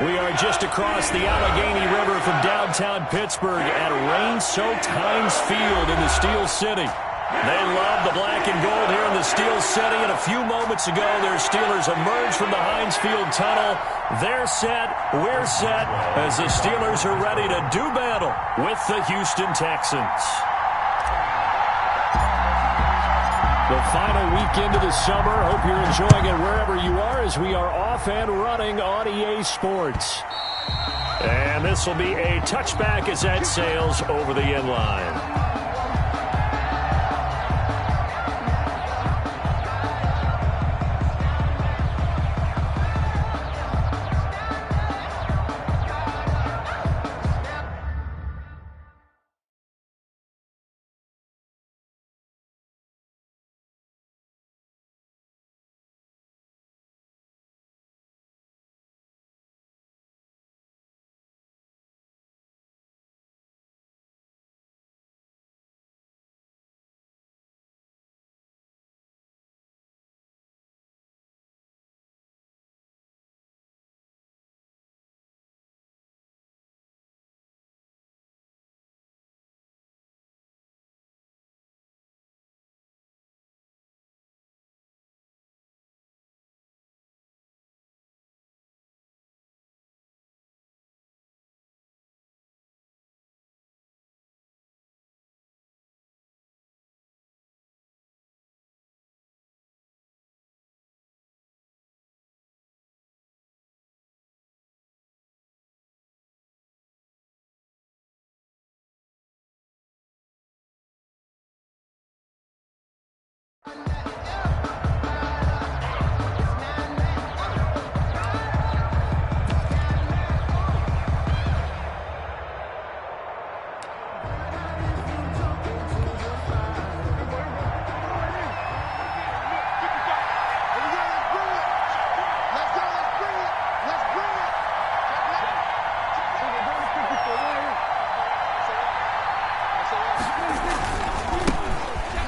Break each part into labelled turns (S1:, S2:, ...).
S1: We are just across the Allegheny River from downtown Pittsburgh at rain-soaked Heinz Field in the Steel City. They love the black and gold here in the Steel City, and a few moments ago, their Steelers emerged from the Heinz Field tunnel. They're set, we're set, as the Steelers are ready to do battle with the Houston Texans. The final weekend of the summer. Hope you're enjoying it wherever you are as we are off and running on EA Sports. And this will be a touchback as that sails over the end line.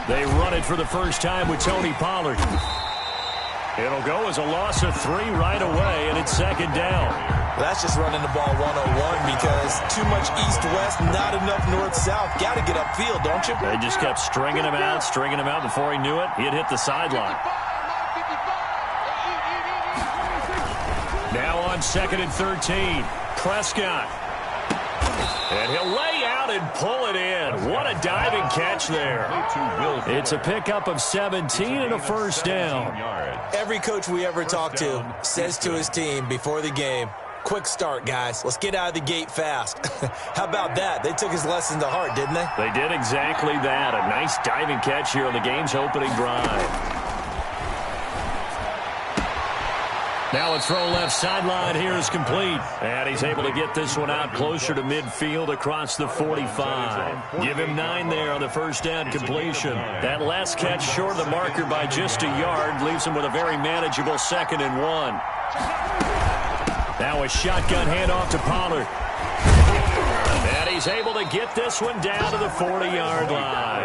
S1: They run it for the first time with Tony Pollard. It'll go as a loss of 3 right away, and it's second down.
S2: That's just running the ball 101 because too much east-west, not enough north-south. Got to get upfield, don't you?
S1: They just kept stringing him out before he knew it. He had hit the sideline. Now on 2nd and 13, Prescott. And he'll lay out and pull it in. What a diving catch there. It's a pickup of 17 and a first down.
S2: Every coach we ever talk to says to his team before the game, quick start, guys. Let's get out of the gate fast. How about that? They took his lesson to heart, didn't they?
S1: They did exactly that. A nice diving catch here on the game's opening drive. Now a throw left sideline here is complete. And he's able to get this one out closer to midfield across the 45. Give him 9 there on the first down completion. That last catch short of the marker by just a yard leaves him with a very manageable 2nd and 1. Now a shotgun handoff to Pollard. And he's able to get this one down to the 40-yard line.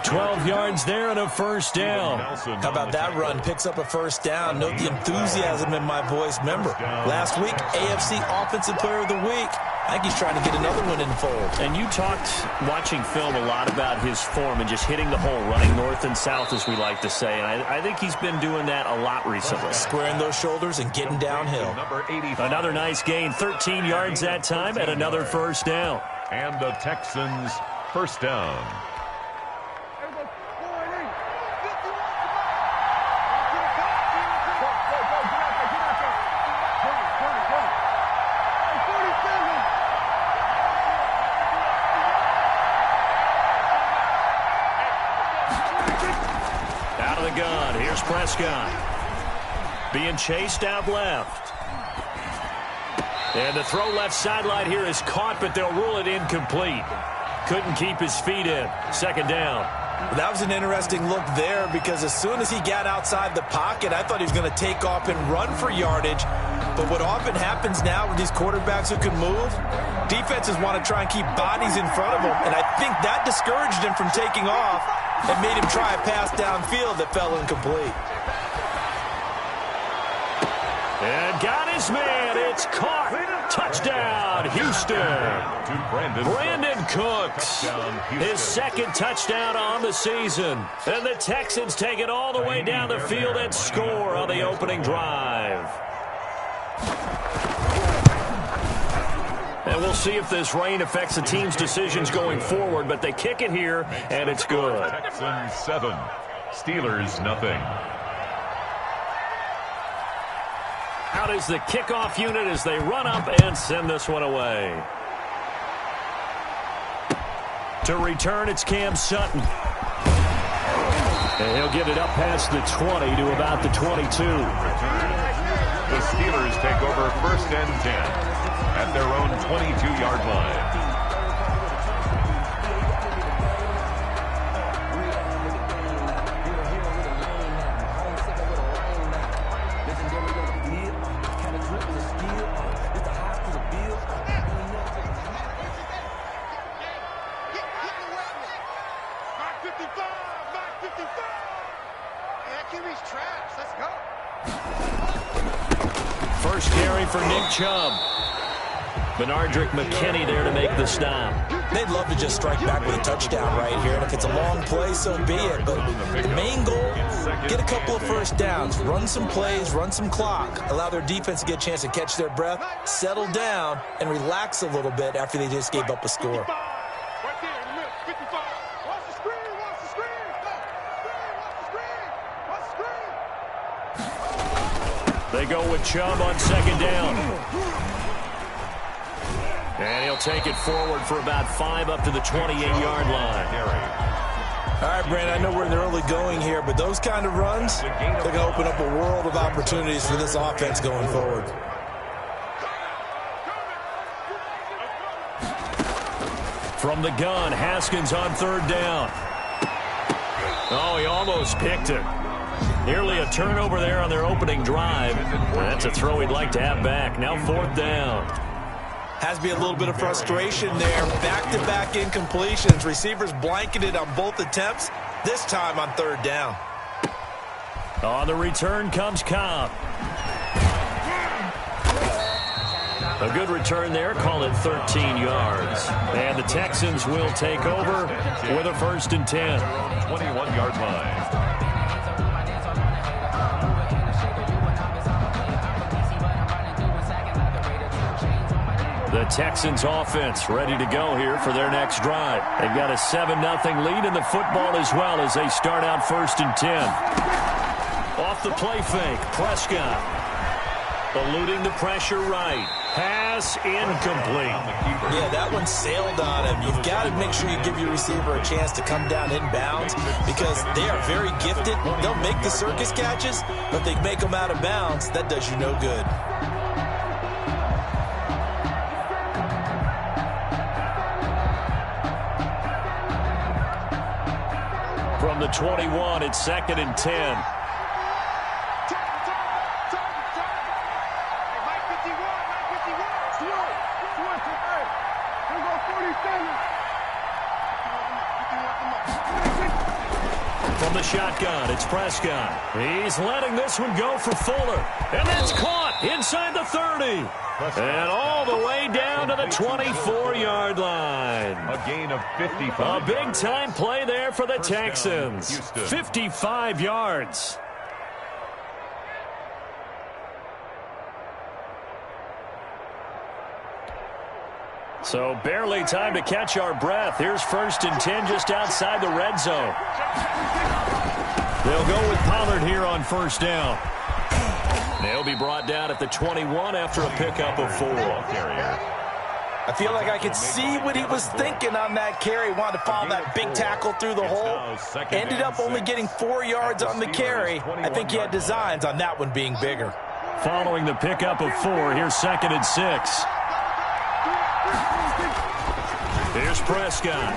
S1: 12 yards there and a first down.
S2: How about that run? Picks up a first down. Note the enthusiasm in my voice. Remember, last week, AFC Offensive Player of the Week. I think he's trying to get another one in the fold.
S1: And you talked, watching film, a lot about his form and just hitting the hole, running north and south, as we like to say. And I think he's been doing that a lot recently.
S2: Squaring those shoulders and getting downhill.
S1: Another nice gain, 13 yards that time, and another first down.
S3: And the Texans first down.
S1: Out of the gun, here's Prescott. Being chased out left. And the throw left sideline here is caught, but they'll rule it incomplete. Couldn't keep his feet in. Second down.
S2: That was an interesting look there because as soon as he got outside the pocket, I thought he was going to take off and run for yardage. But what often happens now with these quarterbacks who can move, defenses want to try and keep bodies in front of them. And I think that discouraged him from taking off and made him try a pass downfield that fell incomplete.
S1: And got his man. It's caught. Touchdown, Houston. Brandon Cooks, his second touchdown on the season. And the Texans take it all the way down the field and score on the opening drive. And we'll see if this rain affects the team's decisions going forward, but they kick it here, and it's good.
S3: Texans 7, Steelers nothing.
S1: Out is the kickoff unit as they run up and send this one away. To return, it's Cam Sutton. And he'll get it up past the 20 to about the 22.
S3: The Steelers take over 1st and 10 at their own 22-yard line.
S1: First carry for Nick Chubb. Bernardrick McKinney there to make the stop.
S2: They'd love to just strike back with a touchdown right here, and if it's a long play, so be it. But the main goal, get a couple of first downs, run some plays, run some clock, allow their defense to get a chance to catch their breath, settle down, and relax a little bit after they just gave up a score.
S1: They go with Chubb on 2nd down. And he'll take it forward for about 5 up to the 28-yard line.
S2: All right, Brandon, I know we're in the early going here, but those kind of runs, they're going to open up a world of opportunities for this offense going forward.
S1: From the gun, Haskins on 3rd down. Oh, he almost picked it. Nearly a turnover there on their opening drive. That's a throw he'd like to have back. Now 4th down.
S2: Has to be a little bit of frustration there. Back-to-back incompletions. Receivers blanketed on both attempts, this time on 3rd down.
S1: On the return comes Cobb. A good return there, call it 13 yards. And the Texans will take over with a 1st and 10.
S3: 21-yard line.
S1: The Texans offense ready to go here for their next drive. They've got a 7-0 lead in the football as well as they start out 1st and 10. Off the play fake, Prescott. Eluding the pressure right. Pass incomplete.
S2: Yeah, that one sailed on him. You've got to make sure you give your receiver a chance to come down inbounds because they are very gifted. They'll make the circus catches, but they make them out of bounds. That does you no good.
S1: From the 21, it's 2nd and 10. From the shotgun, it's Prescott. He's letting this one go for Fuller. And that's caught inside the 30. And all the way down to the 24-yard line.
S3: A gain of 55.
S1: A big-time play there for the Texans. 55 yards. So barely time to catch our breath. Here's 1st and 10 just outside the red zone. They'll go with Pollard here on 1st down. They'll be brought down at the 21 after a pickup of 4.
S2: I feel like I could see what he was thinking on that carry. Wanted to follow that big tackle through the hole. Ended up only getting 4 yards on the carry. I think he had designs on that one being bigger.
S1: Following the pickup of 4, here's 2nd and 6. Here's Prescott.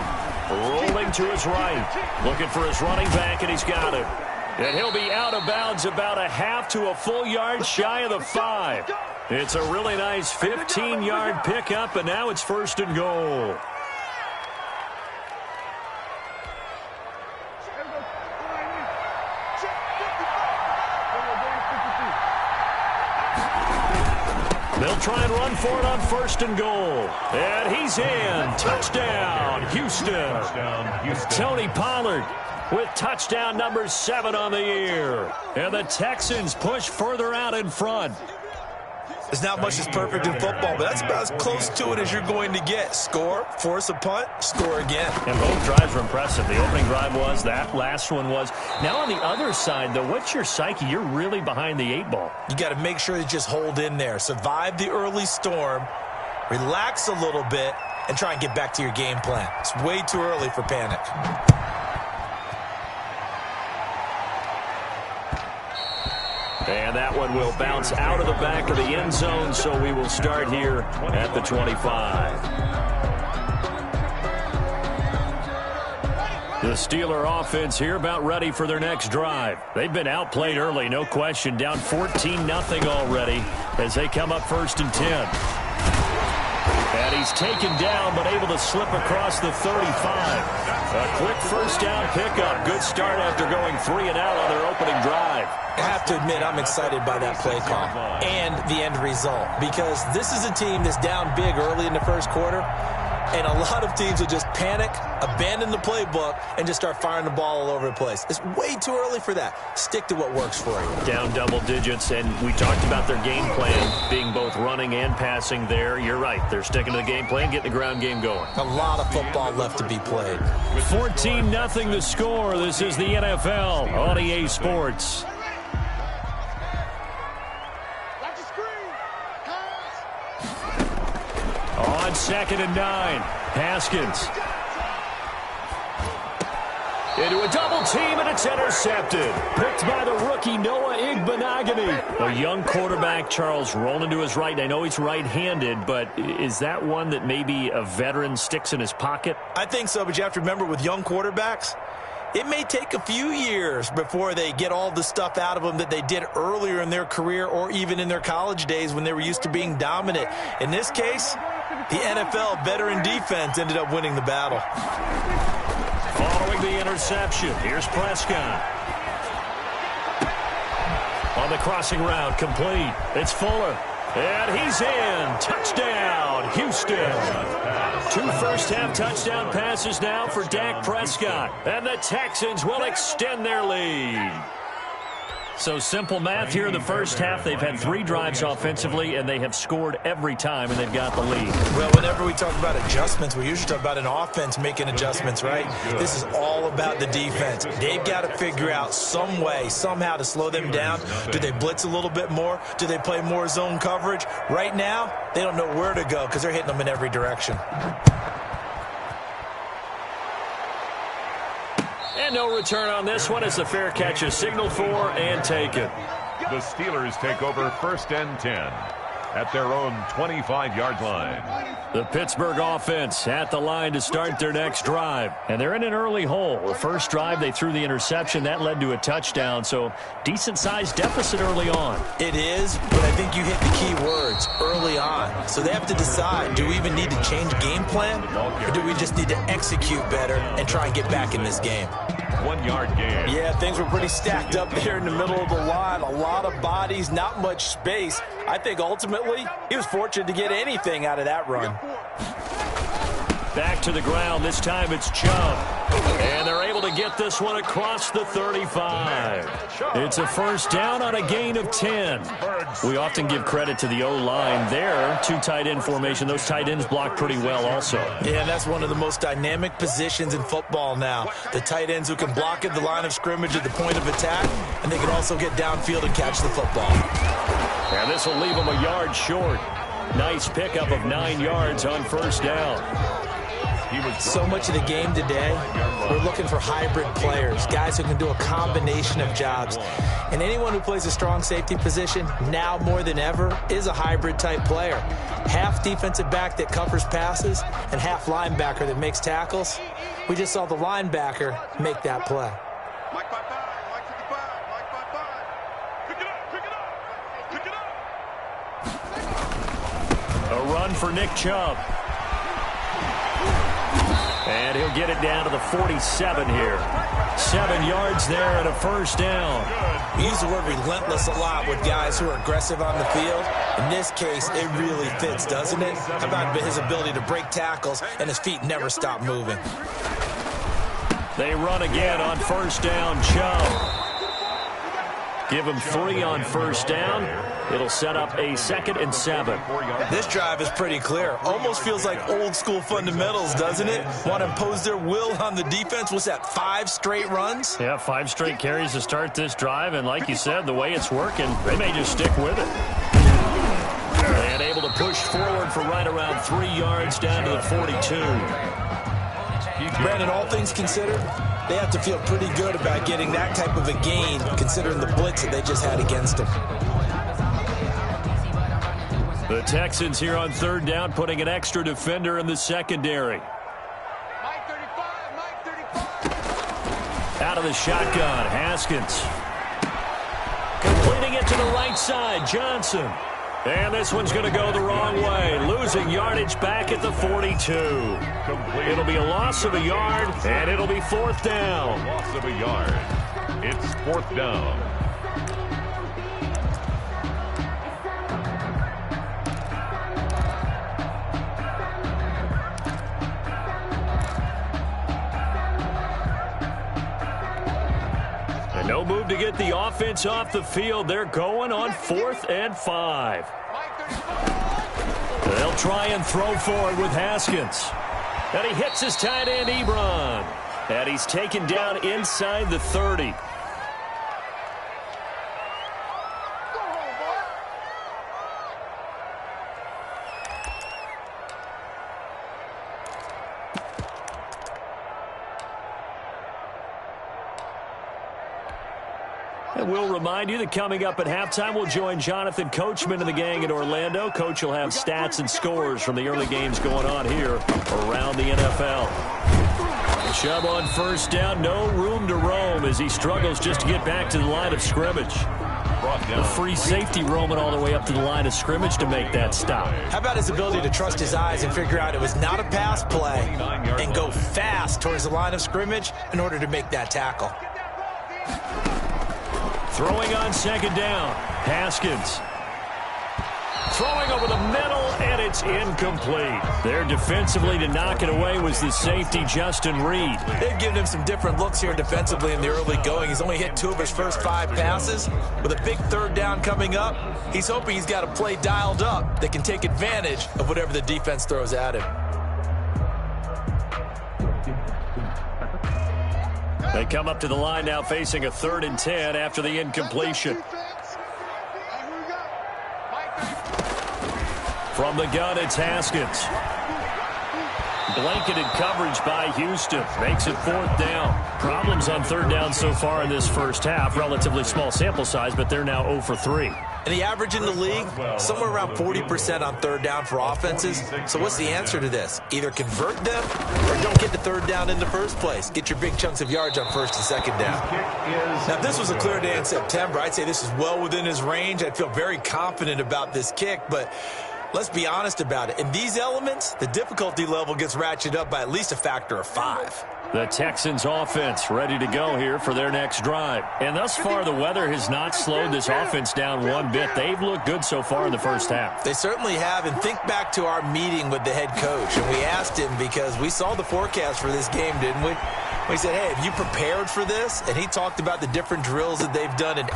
S1: Rolling to his right. Looking for his running back, and he's got it. And he'll be out of bounds about a half to a full yard shy of the 5. It's a really nice 15-yard pickup, and now it's 1st and goal. They'll try and run for it on 1st and goal. And he's in. Touchdown, Houston.
S3: Touchdown, Houston.
S1: Tony Pollard with touchdown number 7 on the year. And the Texans push further out in front.
S2: There's not much that's perfect in football, but that's about as close to it as you're going to get. Score, force a punt, score again.
S1: And both drives were impressive. The opening drive was, that last one was. Now on the other side, though, what's your psyche? You're really behind the 8 ball.
S2: You got to make sure to just hold in there. Survive the early storm, relax a little bit, and try and get back to your game plan. It's way too early for panic.
S1: And that one will bounce out of the back of the end zone, so we will start here at the 25. The Steeler offense here about ready for their next drive. They've been outplayed early, no question, down 14-0 already as they come up 1st and 10. And he's taken down, but able to slip across the 35. A quick 1st down pickup. Good start after going 3 and out on their opening drive.
S2: I have to admit, I'm excited by that play call and the end result, because this is a team that's down big early in the 1st quarter, and a lot of teams will just panic, abandon the playbook, and just start firing the ball all over the place. It's way too early for that. Stick to what works for you.
S1: Down double digits, and we talked about their game plan being both running and passing there. You're right. They're sticking to the game plan, getting the ground game going.
S2: A lot of football left to be played.
S1: 14-0 the score. This is the NFL on EA Sports. On 2nd and 9, Haskins. Into a double team, and it's intercepted. Picked by the rookie, Noah Igbenogany. A young quarterback, Charles, rolling to his right. And I know he's right-handed, but is that one that maybe a veteran sticks in his pocket?
S2: I think so, but you have to remember with young quarterbacks, it may take a few years before they get all the stuff out of them that they did earlier in their career or even in their college days when they were used to being dominant. In this case, the NFL veteran defense ended up winning the battle.
S1: Following the interception, here's Prescott. On the crossing route, complete. It's Fuller. And he's in. Touchdown, Houston. 2 first-half touchdown passes now for Dak Prescott. And the Texans will extend their lead. So simple math here in the 1st half. They've had 3 drives offensively, and they have scored every time, and they've got the lead.
S2: Well, whenever we talk about adjustments, we usually talk about an offense making adjustments, right? This is all about the defense. They've got to figure out some way, somehow to slow them down. Do they blitz a little bit more? Do they play more zone coverage? Right now, they don't know where to go because they're hitting them in every direction.
S1: And no return on this one as the fair catch is signaled for and taken.
S3: The Steelers take over 1st and 10 at their own 25-yard line.
S1: The Pittsburgh offense at the line to start their next drive. And they're in an early hole. The first drive, they threw the interception. That led to a touchdown. So decent-sized deficit early on.
S2: It is, but I think you hit the key words, early on. So they have to decide, do we even need to change game plan? Or do we just need to execute better and try and get back in this game?
S3: 1-yard gain.
S2: Yeah, things were pretty stacked up there in the middle of the line. A lot of bodies, not much space. I think ultimately he was fortunate to get anything out of that run.
S1: Back to the ground. This time it's Chubb. And they're able to get this one across the 35. It's a 1st down on a gain of 10. We often give credit to the O-line there. 2 tight end formation. Those tight ends block pretty well also.
S2: Yeah, and that's one of the most dynamic positions in football now. The tight ends who can block at the line of scrimmage at the point of attack, and they can also get downfield and catch the football.
S1: And this will leave them a yard short. Nice pickup of 9 yards on 1st down.
S2: So much of the game today, we're looking for hybrid players, guys who can do a combination of jobs. And anyone who plays a strong safety position, now more than ever, is a hybrid-type player. Half defensive back that covers passes and half linebacker that makes tackles. We just saw the linebacker make that play.
S1: A run for Nick Chubb. And he'll get it down to the 47 here. 7 yards there and a 1st down.
S2: We use the word relentless a lot with guys who are aggressive on the field. In this case, it really fits, doesn't it? How about his ability to break tackles and his feet never stop moving?
S1: They run again on first down. Chubb. Give him 3 on first down. It'll set up a 2nd and 7.
S2: This drive is pretty clear. Almost feels like old school fundamentals, doesn't it? Want to impose their will on the defense. What's that, 5 straight runs?
S1: Yeah, 5 straight carries to start this drive. And like you said, the way it's working, they may just stick with it. And able to push forward for right around 3 yards down to the 42.
S2: Brandon, all things considered, they have to feel pretty good about getting that type of a gain, considering the blitz that they just had against them.
S1: The Texans here on 3rd down, putting an extra defender in the secondary. Out of the shotgun, Haskins. Completing it to the right side, Johnson. And this one's going to go the wrong way, losing yardage back at the 42. It'll be a loss of a yard, and it'll be 4th down.
S3: Loss of a yard. It's 4th down.
S1: And no move to get the offense off the field. They're going on 4th and 5. They'll try and throw forward with Haskins. And he hits his tight end, Ebron. And he's taken down inside the 30. And we'll remind you that coming up at halftime, we'll join Jonathan Coachman and the gang in Orlando. Coach will have stats and scores from the early games going on here around the NFL. Chubb on first down, no room to roam as he struggles just to get back to the line of scrimmage. The free safety roaming all the way up to the line of scrimmage to make that stop.
S2: How about his ability to trust his eyes and figure out it was not a pass play and go fast towards the line of scrimmage in order to make that tackle?
S1: Throwing on 2nd down, Haskins. Throwing over the middle, and it's incomplete. There defensively to knock it away was the safety, Justin Reed.
S2: They've given him some different looks here defensively in the early going. He's only hit 2 of his first 5 passes. With a big 3rd down coming up, he's hoping he's got a play dialed up that can take advantage of whatever the defense throws at him.
S1: They come up to the line now facing a 3rd and 10 after the incompletion. From the gun, it's Haskins. Blanketed coverage by Houston. Makes it 4th down. Problems on 3rd down so far in this first half. Relatively small sample size, but they're now 0 for 3.
S2: And the average in the league, somewhere around 40% on 3rd down for offenses. So what's the answer to this? Either convert them or don't get the 3rd down in the first place. Get your big chunks of yards on 1st and 2nd down. Now, if this was a clear day in September, I'd say this is well within his range. I'd feel very confident about this kick, but let's be honest about it. In these elements, the difficulty level gets ratcheted up by at least a factor of 5.
S1: The Texans offense ready to go here for their next drive. And thus far, the weather has not slowed this offense down one bit. They've looked good so far in the first half.
S2: They certainly have. And think back to our meeting with the head coach. And we asked him because we saw the forecast for this game, didn't we? We said, hey, have you prepared for this? And he talked about the different drills that they've done. And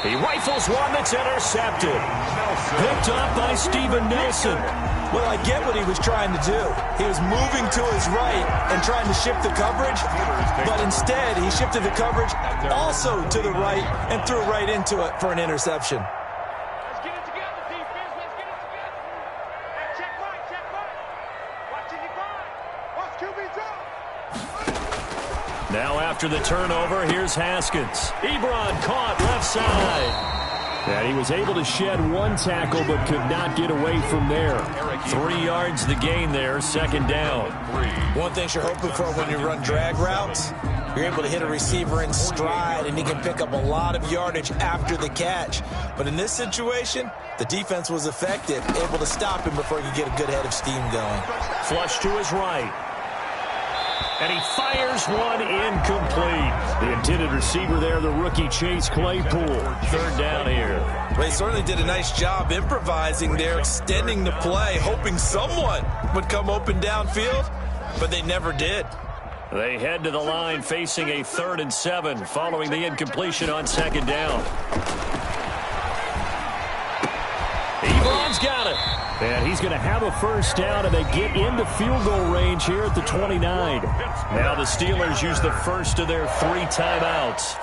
S1: he rifles one that's intercepted. Picked up by Steven Nelson.
S2: Well, I get what he was trying to do. He was moving to his right and trying to shift the coverage, but instead he shifted the coverage also to the right and threw right into it for an interception.
S4: Let's get it together, defense. Let's get it together. Hey, check right, check right. Watch it, watch QB drop.
S1: Now after the turnover, here's Haskins. Ebron caught left side. And he was able to shed 1 tackle but could not get away from there. 3 yards the gain there, 2nd down.
S2: One thing you're hoping for when you run drag routes, you're able to hit a receiver in stride and he can pick up a lot of yardage after the catch. But in this situation, the defense was effective, able to stop him before he could get a good head of steam going.
S1: Flush to his right. And he fires one incomplete. The intended receiver there, the rookie Chase Claypool. Third down here.
S2: Well, he certainly did a nice job improvising there, extending the play, hoping someone would come open downfield, but they never did.
S1: They head to the line facing a 3rd and 7 following the incompletion on 2nd down. Ebron's got it. And he's going to have a first down, and they get into field goal range here at the 29. Now the Steelers use the first of their 3 timeouts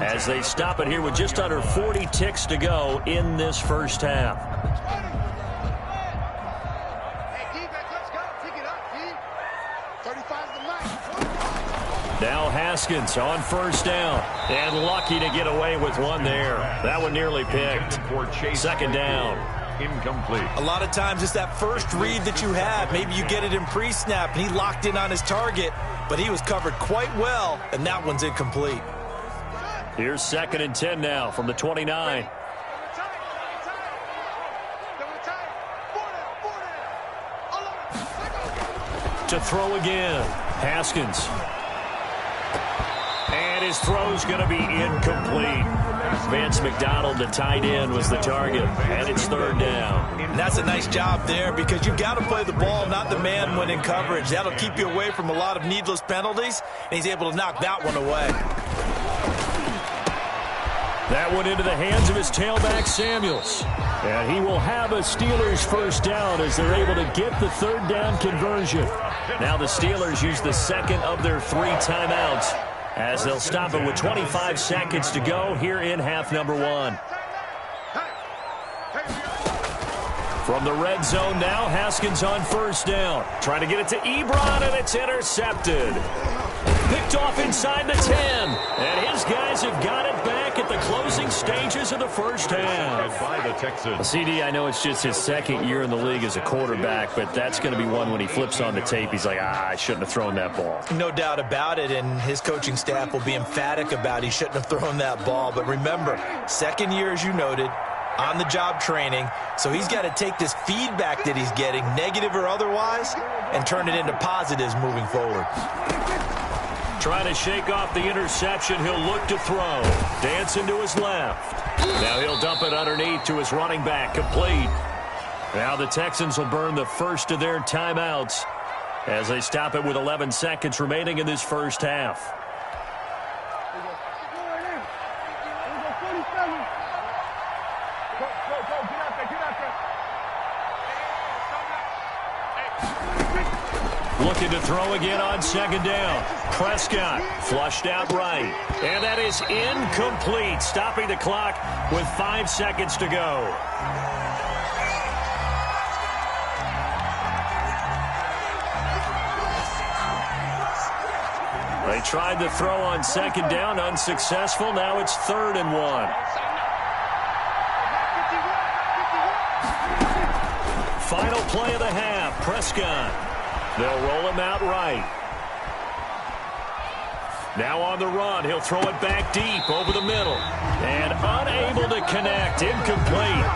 S1: as they stop it here with just under 40 ticks to go in this first half. Now Haskins on first down, and lucky to get away with one there. That one nearly picked. 2nd down.
S3: Incomplete.
S2: A lot of times it's that first read that you have. Maybe you get it in pre-snap, and he locked in on his target, but he was covered quite well, and that one's incomplete.
S1: Here's 2nd and 10 now from the 29. To throw again. Haskins. And his throw's going to be incomplete. Vance McDonald, the tight end, was the target, and it's 3rd down.
S2: And that's a nice job there because you've got to play the ball, not the man when in coverage. That'll keep you away from a lot of needless penalties, and he's able to knock that one away.
S1: That one into the hands of his tailback, Samuels. And he will have a Steelers first down as they're able to get the 3rd down conversion. Now the Steelers use the 2nd of their 3 timeouts as they'll stop it with 25 seconds to go here in half number 1. From the red zone now, Haskins on first down. Trying to get it to Ebron, and it's intercepted. Picked off inside the 10. And his guys have got it back at the closing stages of the first half.
S3: By the Texans.
S1: CD, I know it's just his 2nd year in the league as a quarterback, but that's going to be one when he flips on the tape. He's like, I shouldn't have thrown that ball.
S2: No doubt about it, and his coaching staff will be emphatic about he shouldn't have thrown that ball. But remember, 2nd year, as you noted, on-the-job training, so he's got to take this feedback that he's getting, negative or otherwise, and turn it into positives moving forward.
S1: Trying to shake off the interception. He'll look to throw. Dancing to his left. Now he'll dump it underneath to his running back. Complete. Now the Texans will burn the first of their timeouts as they stop it with 11 seconds remaining in this first half. Looking to throw again on 2nd down. Prescott flushed out right. And that is incomplete, stopping the clock with 5 seconds to go. They tried to throw on 2nd down, unsuccessful. Now it's 3rd and 1. Final play of the half. Prescott. They'll roll him out right. Now on the run, he'll throw it back deep over the middle. And unable to connect, incomplete.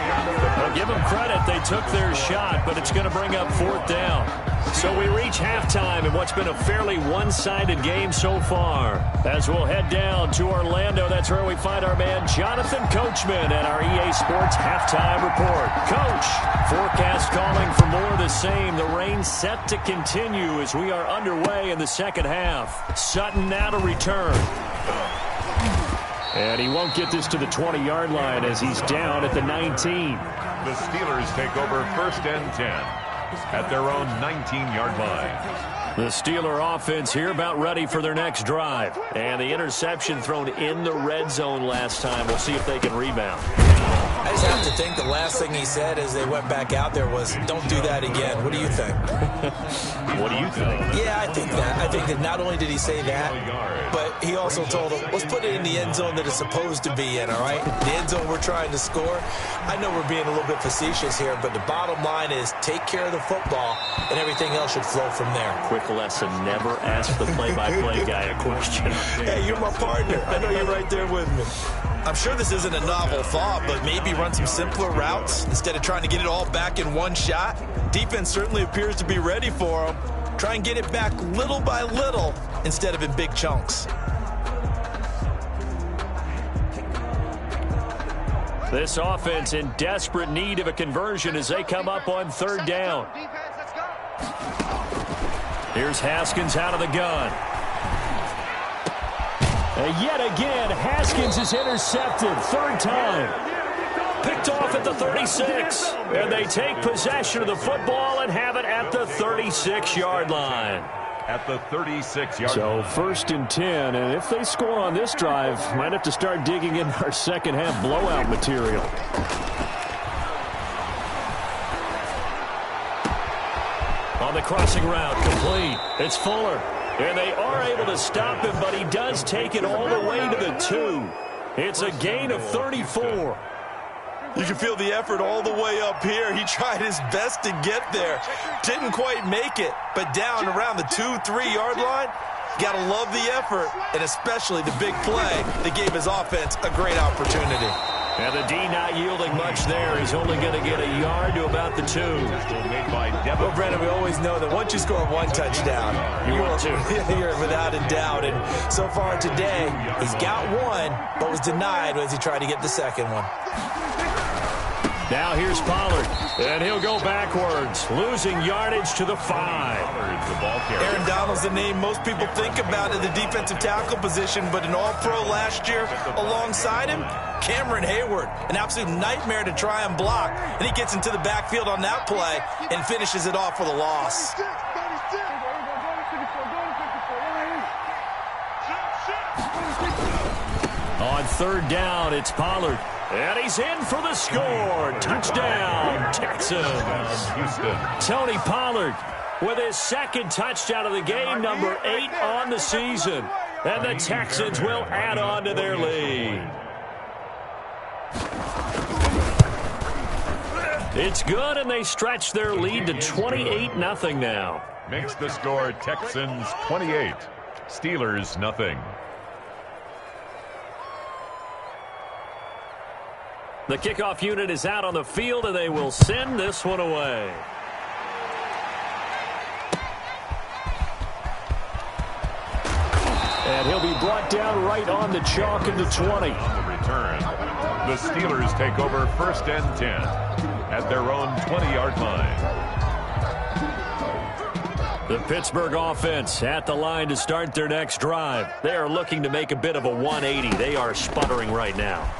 S1: Well, give them credit, they took their shot, but it's going to bring up 4th down. So we reach halftime in what's been a fairly one-sided game so far. As we'll head down to Orlando, that's where we find our man Jonathan Coachman at our EA Sports Halftime Report. Coach, forecast calling for more of the same. The rain set to continue as we are underway in the second half. Sutton now to return. And he won't get this to the 20-yard line as he's down at the 19.
S3: The Steelers take over 1st and 10 at their own 19-yard line.
S1: The Steeler offense here about ready for their next drive. And the interception thrown in the red zone last time. We'll see if they can rebound.
S2: I just have to think the last thing he said as they went back out there was, don't do that again. What do you think?
S3: What do you think?
S2: Yeah, I think that. I think that not only did he say that, but he also told them, let's put it in the end zone that it's supposed to be in, all right? The end zone we're trying to score. I know we're being a little bit facetious here, but the bottom line is take care of the football, and everything else should flow from there.
S1: Quick lesson, never ask the play-by-play guy a question.
S2: Hey, you're my partner. I know you're right there with me. I'm sure this isn't a novel thought, but maybe run some simpler routes instead of trying to get it all back in one shot. Defense certainly appears to be ready for him. Try and get it back little by little instead of in big chunks.
S1: This offense in desperate need of a conversion as they come up on third down. Here's Haskins out of the gun. And yet again, Haskins is intercepted. Third time. Picked off at the 36. And they take possession of the football and have it at the 36-yard line.
S3: At the 36-yard
S1: So 1st and 10, and if they score on this drive, might have to start digging in our second half blowout material. On the crossing route, complete. It's Fuller. And they are able to stop him, but he does take it all the way to the 2. It's a gain of 34.
S2: You can feel the effort all the way up here. He tried his best to get there. Didn't quite make it, but down around the 2-3 yard line, got to love the effort, and especially the big play that gave his offense a great opportunity.
S1: And the D not yielding much there. He's only going to get a yard to about the 2.
S2: Well, Brennan, we always know that once you score one touchdown, you're without a doubt. And so far today, he's got one, but was denied as he tried to get the second one.
S1: Now here's Pollard, and he'll go backwards, losing yardage to the 5.
S2: Aaron Donald's the name most people think about at the defensive tackle position, but an all-pro last year alongside him, Cameron Hayward, an absolute nightmare to try and block, and he gets into the backfield on that play and finishes it off for the loss.
S1: On third down, it's Pollard. And he's in for the score. Touchdown, Texans. Tony Pollard with his second touchdown of the game, number 8 on the season. And the Texans will add on to their lead. It's good, and they stretch their lead to 28-0 now.
S3: Makes the score Texans 28, Steelers nothing.
S1: The kickoff unit is out on the field, and they will send this one away. And he'll be brought down right on the chalk at the 20.
S3: On the return, the Steelers take over 1st and 10 at their own 20-yard line.
S1: The Pittsburgh offense at the line to start their next drive. They are looking to make a bit of a 180. They are sputtering right now.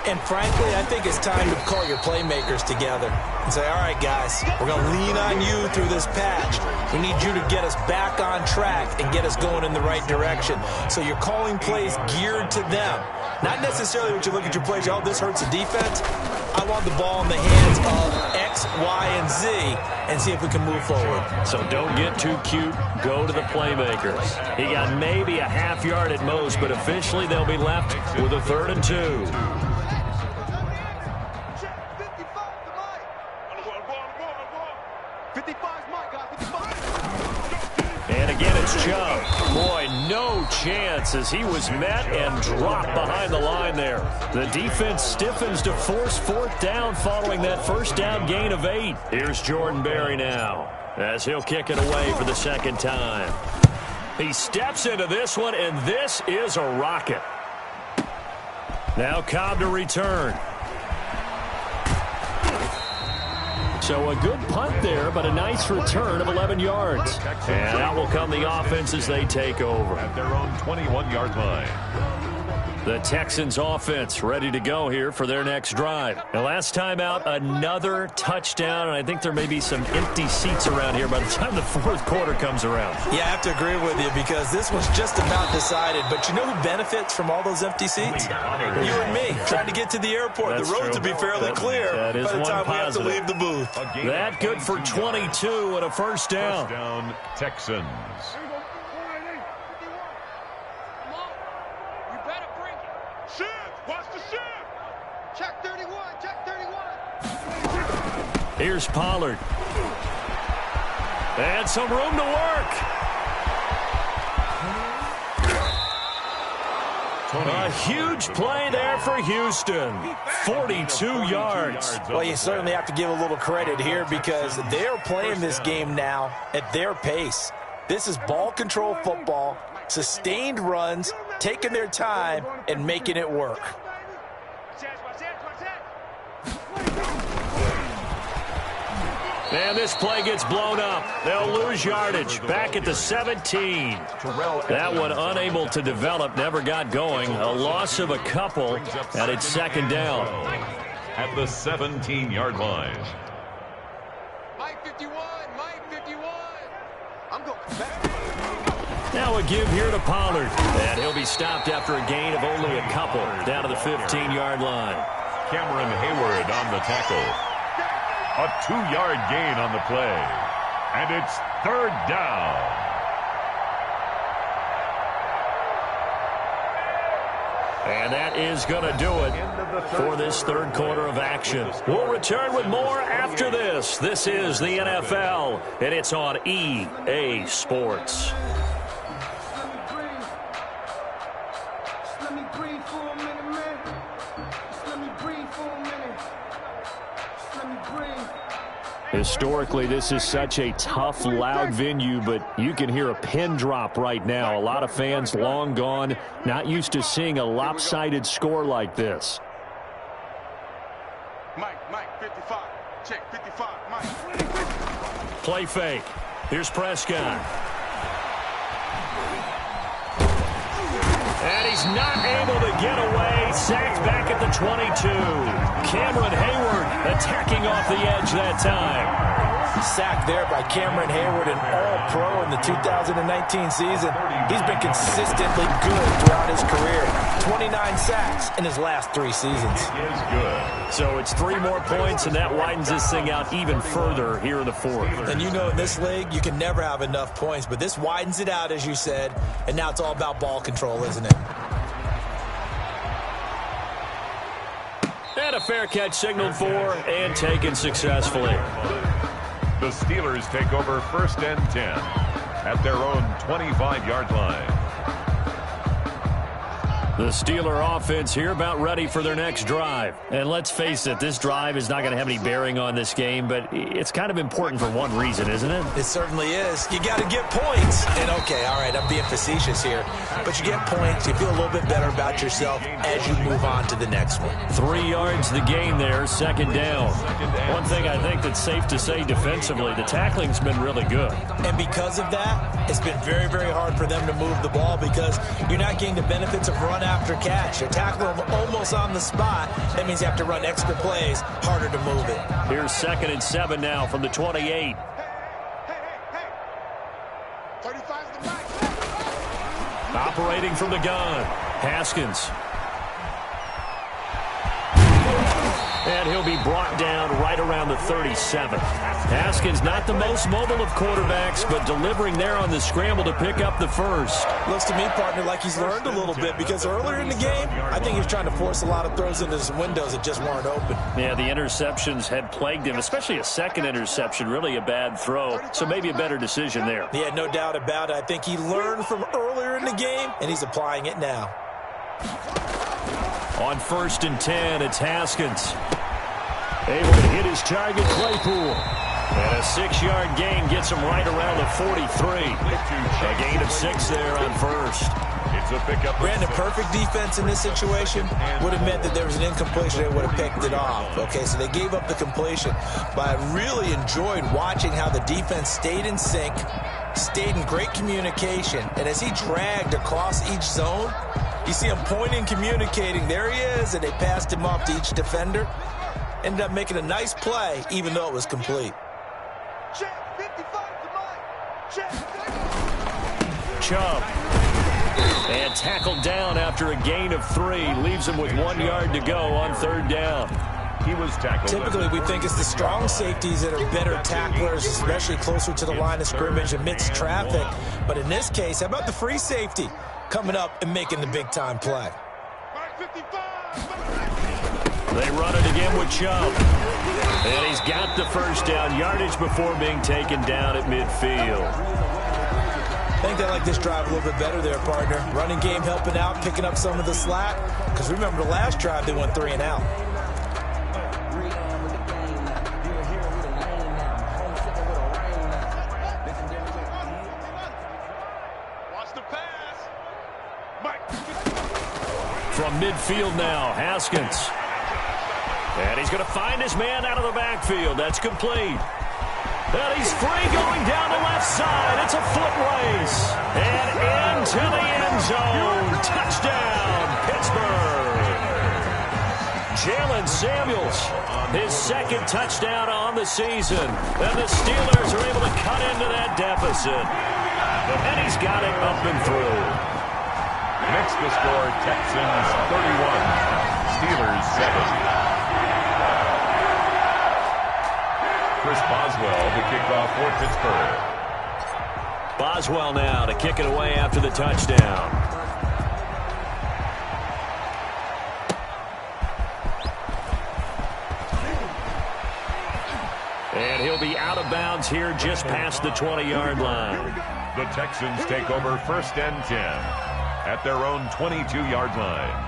S2: And frankly, I think it's time to call your playmakers together and say, all right, guys, we're going to lean on you through this patch. We need you to get us back on track and get us going in the right direction. So you're calling plays geared to them. Not necessarily what you look at your plays, oh, this hurts the defense. I want the ball in the hands of X, Y, and Z and see if we can move forward.
S1: So don't get too cute. Go to the playmakers. He got maybe a half yard at most, but officially they'll be left with a 3rd and 2. And again, it's Chubb. Boy, no chance as he was met and dropped behind the line there. The defense stiffens to force 4th down following that 1st down gain of 8. Here's Jordan Berry now as he'll kick it away for the 2nd time. He steps into this one, and this is a rocket. Now Cobb to return. So a good punt there, but a nice return of 11 yards. And out will come the offense as they take over.
S3: At their own 21-yard line.
S1: The Texans offense ready to go here for their next drive. The last time out, another touchdown, and I think there may be some empty seats around here by the time the 4th quarter comes around.
S2: Yeah, I have to agree with you because this was just about decided. But you know who benefits from all those empty seats? You and me, trying to get to the airport.
S1: That's
S2: the roads
S1: true.
S2: will be fairly clear
S1: that is
S2: by the time
S1: one
S2: we have to leave the booth.
S1: That good for 22 and a 1st down.
S3: 1st down, Texans.
S4: Check 31, check 31.
S1: Here's Pollard. And some room to work. A huge play there for Houston. 42 yards.
S2: Well, you certainly have to give a little credit here because they're playing this game now at their pace. This is ball control football, sustained runs, taking their time, and making it work.
S1: And this play gets blown up. They'll lose yardage. Back at the 17. That one unable to develop, never got going. A loss of a couple, and it's second down.
S3: At the 17-yard line.
S4: Mike 51, Mike 51. I'm going back.
S1: Now a give here to Pollard. And he'll be stopped after a gain of only a couple. Down to the 15-yard line.
S3: Cameron Hayward on the tackle. A 2-yard gain on the play. And it's third down.
S1: And that is going to do it for this third quarter of action. We'll return with more after this. This is the NFL, and it's on EA Sports. Historically, this is such a tough, loud venue, but you can hear a pin drop right now. A lot of fans long gone, not used to seeing a lopsided score like this.
S4: Mike 55. Check 55. Mike.
S1: Play fake. Here's Prescott. And he's not able to get away. Sacked back at the 22. Cameron Hayward attacking off the edge that time.
S2: Sacked there by Cameron Hayward, an all-pro in the 2019 season. He's been consistently good throughout his career. 29 sacks in his last 3 seasons.
S3: Is good.
S1: So it's 3 more points, and that widens this thing out even further here in the fourth.
S2: And you know in this league, you can never have enough points, but this widens it out, as you said, and now it's all about ball control, isn't it?
S1: And a fair catch signaled for and taken successfully.
S3: The Steelers take over first and 10 at their own 25-yard line.
S1: The Steeler offense here about ready for their next drive. And let's face it, this drive is not going to have any bearing on this game, but it's kind of important for one reason, isn't it?
S2: It certainly is. You got to get points. And okay, all right, I'm being facetious here, but you get points, you feel a little bit better about yourself as you move on to the next one.
S1: 3 yards the gain there, second down. One thing I think that's safe to say defensively, the tackling's been really good.
S2: And because of that, it's been very, very hard for them to move the ball because you're not getting the benefits of run after catch. You're tackling them almost on the spot. That means you have to run extra plays, harder to move it.
S1: Here's 2nd and 7 now from the 28.
S4: Hey. 35's the mic.
S1: Operating from the gun, Haskins. And he'll be brought down right around the 37. Haskins not the most mobile of quarterbacks, but delivering there on the scramble to pick up the first.
S2: Looks to me, partner, like he's learned a little bit because earlier in the game, I think he was trying to force a lot of throws into some windows that just weren't open.
S1: Yeah, the interceptions had plagued him, especially a second interception, really a bad throw. So maybe a better decision there.
S2: Yeah, no doubt about it. I think he learned from earlier in the game, and he's applying it now.
S1: On 1st and 10, it's Haskins. Able to hit his target, Claypool. And a 6-yard gain gets him right around the 43. A gain of 6 there on 1st.
S3: It's a pickup.
S2: Brandon, perfect defense in this situation would have meant that there was an incompletion. They would have picked it off. Okay, so they gave up the completion. But I really enjoyed watching how the defense stayed in sync, stayed in great communication, and as he dragged across each zone, you see him pointing, communicating. There he is, and they passed him off to each defender. Ended up making a nice play, even though it was complete.
S4: Check 55 to Mike. Check.
S1: Chubb. And tackled down after a gain of 3. Leaves him with 1 yard to go on 3rd down.
S3: He was tackled.
S2: Typically, we think it's the strong safeties that are better tacklers, especially closer to the line of scrimmage amidst traffic. But in this case, how about the free safety coming up and making the big-time play?
S4: Mike 55.
S1: They run it again with Chubb. And he's got the first down, yardage before being taken down at midfield.
S2: I think they like this drive a little bit better there, partner. Running game helping out, picking up some of the slack. Because remember, the last drive, they went 3 and out.
S4: Watch the pass.
S1: From midfield now, Haskins. And he's going to find his man out of the backfield. That's complete. And he's free going down the left side. It's a foot race. And into the end zone. Touchdown, Pittsburgh. Jalen Samuels, his second touchdown on the season. And the Steelers are able to cut into that deficit. And he's got it up and through.
S3: Next to score, Texans 31, Steelers 7. Chris Boswell, the kickoff for Pittsburgh.
S1: Boswell now to kick it away after the touchdown. And he'll be out of bounds here just past the 20-yard line.
S3: The Texans take over 1st and 10 at their own 22-yard line.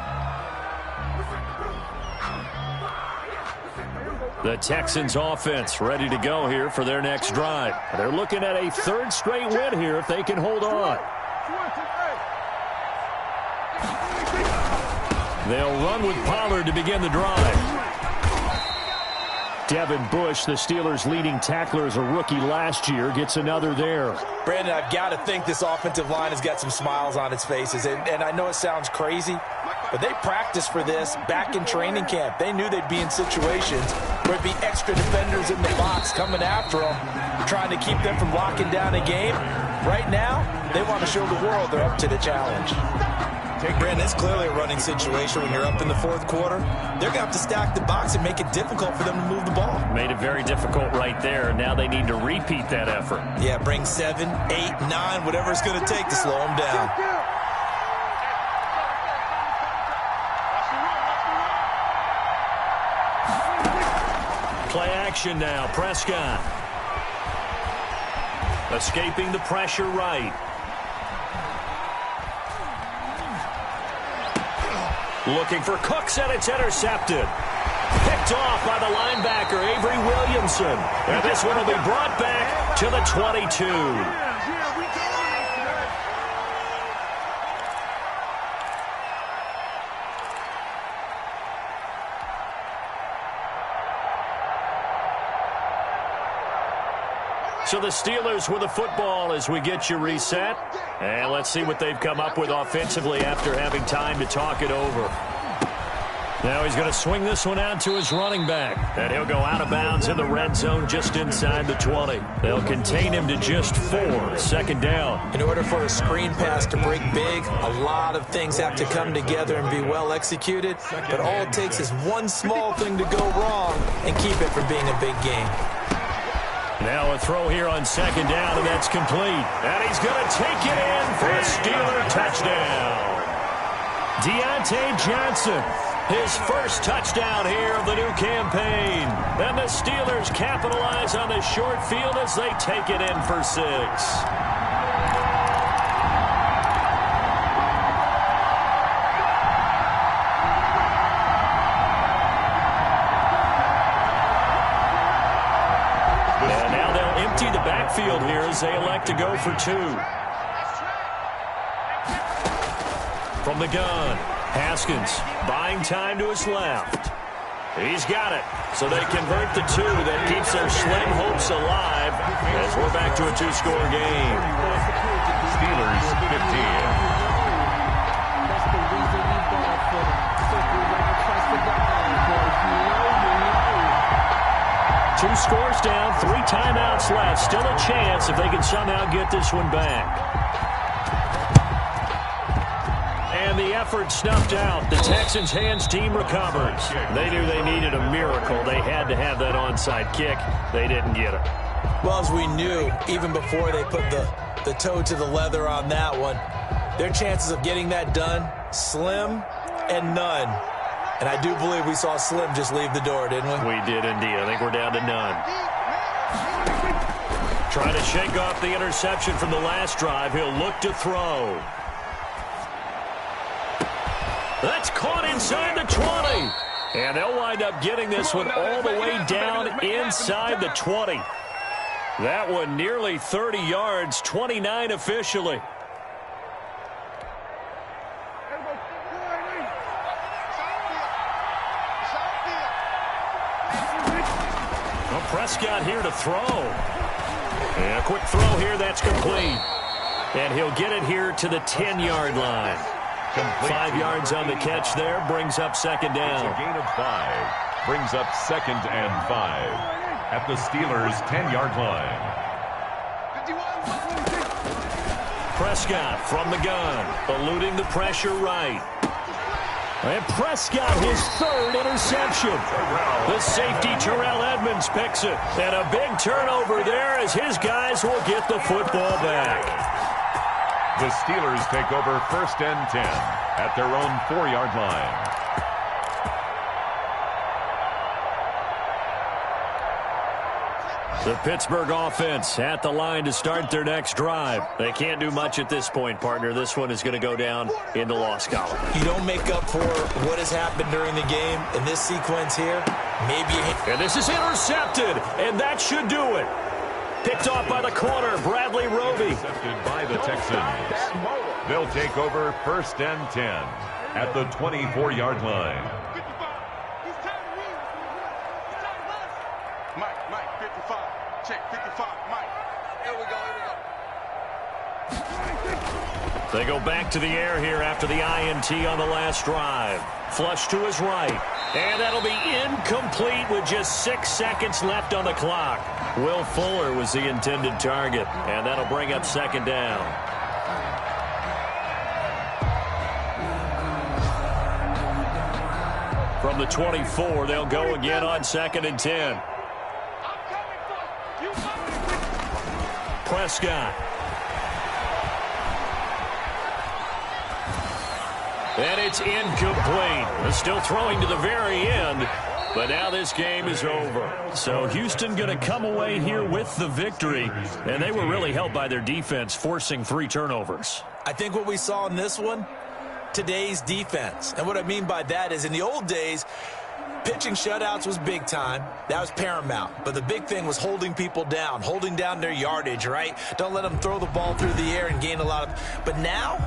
S1: The Texans offense ready to go here for their next drive. They're looking at a 3rd straight win here if they can hold on. They'll run with Pollard to begin the drive. Devin Bush, the Steelers' leading tackler as a rookie last year, gets another there.
S2: Brandon, I've got to think this offensive line has got some smiles on its faces. And I know it sounds crazy, but they practiced for this back in training camp. They knew they'd be in situations where it'd be extra defenders in the box coming after them, trying to keep them from locking down a game. Right now, they want to show the world they're up to the challenge. Brandon, it's clearly a running situation when you're up in the 4th quarter. They're going to have to stack the box and make it difficult for them to move the ball.
S1: Made it very difficult right there. Now they need to repeat that effort.
S2: Yeah, bring 7, 8, 9, whatever it's going to take to slow them down.
S1: Play action now. Prescott. Escaping the pressure right. Looking for Cooks, and it's intercepted. Picked off by the linebacker, Avery Williamson. And this one will be brought back to the 22. So the Steelers with the football as we get you reset. And let's see what they've come up with offensively after having time to talk it over. Now he's going to swing this one out to his running back. And he'll go out of bounds in the red zone just inside the 20. They'll contain him to just 4. 2nd down.
S2: In order for a screen pass to break big, a lot of things have to come together and be well executed. But all it takes is one small thing to go wrong and keep it from being a big game.
S1: Now a throw here on 2nd down, and that's complete. And he's going to take it in for a Steeler touchdown. Deontay Johnson, his first touchdown here of the new campaign. And the Steelers capitalize on the short field as they take it in for 6. Field here as they elect to go for 2. From the gun, Haskins buying time to his left. He's got it. So they convert the 2 that keeps their slim hopes alive as we're back to a 2-score game.
S3: Steelers 15.
S1: 2 scores down, 3 timeouts left. Still a chance if they can somehow get this one back. And the effort snuffed out. The Texans' hands team recovers. They knew they needed a miracle. They had to have that onside kick. They didn't get it.
S2: Well, as we knew, even before they put the toe to the leather on that one, their chances of getting that done, slim and none. And I do believe we saw Slim just leave the door, didn't we?
S1: We did indeed. I think we're down to none. Trying to shake off the interception from the last drive. He'll look to throw. That's caught inside the 20. And they'll wind up getting this one all the way down inside the 20. That one nearly 30 yards, 29 officially. Well, Prescott here to throw. And a quick throw here, that's complete. And he'll get it here to the 10-yard line. 5 yards on the catch there, brings up second down.
S3: It's a gain of 5. Brings up 2nd and 5 at the Steelers' 10-yard line.
S1: Prescott from the gun, eluding the pressure right. And Prescott, his 3rd interception. The safety, Terrell Edmonds, picks it. And a big turnover there as his guys will get the football back.
S3: The Steelers take over 1st and 10 at their own 4-yard line.
S1: The Pittsburgh offense at the line to start their next drive. They can't do much at this point, partner. This one is going to go down in the loss column.
S2: You don't make up for what has happened during the game in this sequence here. Maybe
S1: and this is intercepted, and that should do it. Picked off by the corner, Bradley Roby.
S3: Intercepted by the Texans. They'll take over 1st and 10 at the 24-yard line.
S4: Mike, 55. Check, 55. Mike. Here we go.
S1: They go back to the air here after the INT on the last drive. Flush to his right. And that'll be incomplete with just 6 seconds left on the clock. Will Fuller was the intended target. And that'll bring up second down. From the 24, they'll go again on 2nd and 10. Prescott. And it's incomplete. Still throwing to the very end, but now this game is over. So Houston going to come away here with the victory, and they were really helped by their defense, forcing 3 turnovers.
S2: I think what we saw in this one, today's defense. And what I mean by that is in the old days, pitching shutouts was big time. That was paramount. But the big thing was holding people down, holding down their yardage, right? Don't let them throw the ball through the air and gain a lot of... But now,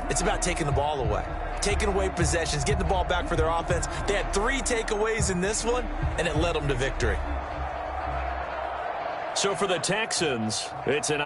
S2: it's about taking the ball away. Taking away possessions, getting the ball back for their offense. They had 3 takeaways in this one, and it led them to victory.
S1: So for the Texans, it's an